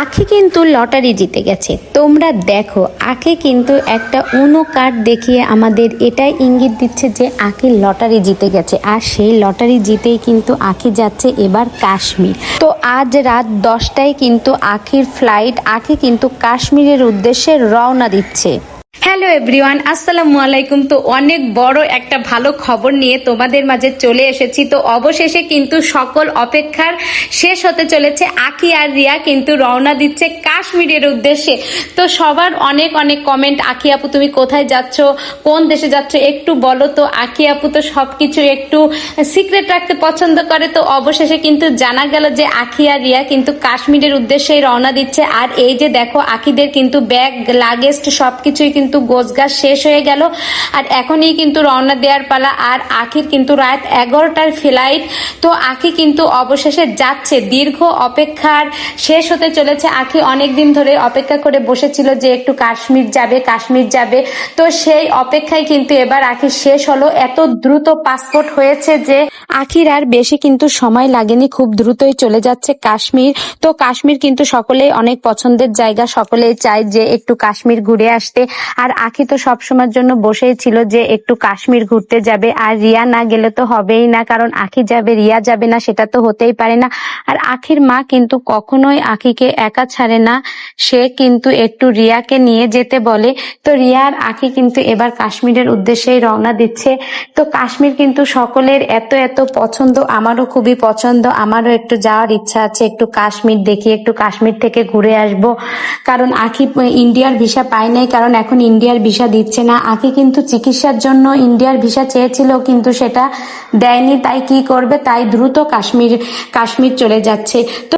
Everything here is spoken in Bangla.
আখি কিন্তু লটারি জিতে গেছে। তোমরা দেখো, আখি কিন্তু একটা উনো কার্ড দেখিয়ে আমাদের এটাই ইঙ্গিত দিচ্ছে যে আখি লটারি জিতে গেছে। আর সেই লটারি জিতেই কিন্তু আখি যাচ্ছে এবার কাশ্মীর। তো আজ রাত 10টায় কিন্তু আখির ফ্লাইট। আখি কিন্তু কাশ্মীরের উদ্দেশ্যে রওনা দিচ্ছে। হ্যালো এভরিওয়ান, আসসালামু আলাইকুম। তো অনেক বড় একটা ভালো খবর নিয়ে তোমাদের মাঝে চলে এসেছি। তো অবশেষে কিন্তু সকল অপেক্ষার শেষ হতে চলেছে। আখি আর রিয়া কিন্তু রওনা দিচ্ছে কাশ্মীরের উদ্দেশ্যে। তো সবার অনেক অনেক কমেন্ট, আখি আপু তুমি কোথায় যাচ্ছ, কোন দেশে যাচ্ছ একটু বলো। তো আখি আপু তো সবকিছু একটু সিক্রেট রাখতে পছন্দ করে। তো অবশেষে কিন্তু জানা গেল যে আখি আর রিয়া কিন্তু কাশ্মীরের উদ্দেশ্যেই রওনা দিচ্ছে। আর এই যে দেখো, আখিদের কিন্তু ব্যাগ লাগেজ সবকিছুই কিন্তু গোছগাছ শেষ হয়ে গেল। আর এখনই কিন্তু রওনা দেওয়ার পালা। আর আখির কিন্তু রাত 11টার ফ্লাইট। তো আখি কিন্তু অবশেষে যাচ্ছে। দীর্ঘ অপেক্ষার শেষ হতে চলেছে। আখি অনেকদিন ধরে অপেক্ষা করে বসেছিল যে একটু কাশ্মীর যাবে, কাশ্মীর যাবে। তো সেই অপেক্ষায় কিন্তু এবার আখি শেষ হলো। এত দ্রুত পাসপোর্ট হয়েছে যে আখির আর বেশি কিন্তু সময় লাগেনি, খুব দ্রুতই চলে যাচ্ছে কাশ্মীর। তো কাশ্মীর কিন্তু সকলেই অনেক পছন্দের জায়গা, সকলেই চায় যে একটু কাশ্মীর ঘুরে আসতে। আর আখি তো সবসময়ের জন্য বসেই ছিল যে একটু কাশ্মীর ঘুরতে যাবে। আর রিয়া না গেলে তো হবেই না, কারণ আখি যাবে রিয়া যাবে না, সেটা তো হতেই পারে না। আর আখির মা কিন্তু কখনোই আখিকে একা ছাড়ে না, সে কিন্তু একটু রিয়াকে নিয়ে যেতে বলে। তো রিয়া আর আখি কিন্তু এবার কাশ্মীরের উদ্দেশ্যেই রওনা দিচ্ছে। তো কাশ্মীর কিন্তু সকলের এত এত পছন্দ, আমারও খুবই পছন্দ। আমারও একটু যাওয়ার ইচ্ছা আছে, একটু কাশ্মীর দেখি, একটু কাশ্মীর থেকে ঘুরে আসব। কারণ আখি ইন্ডিয়ার ভিসা পায় নাই, কারণ এখন ইন্ডিয়ার ভিসা দিচ্ছে না। আখি কিন্তু চিকিৎসার জন্য ইন্ডিয়ার ভিসা চেয়েছিল, কিন্তু সেটা দেয়নি। তাই কি করবে, তাই দ্রুত কাশ্মীর চলে যাচ্ছে। তো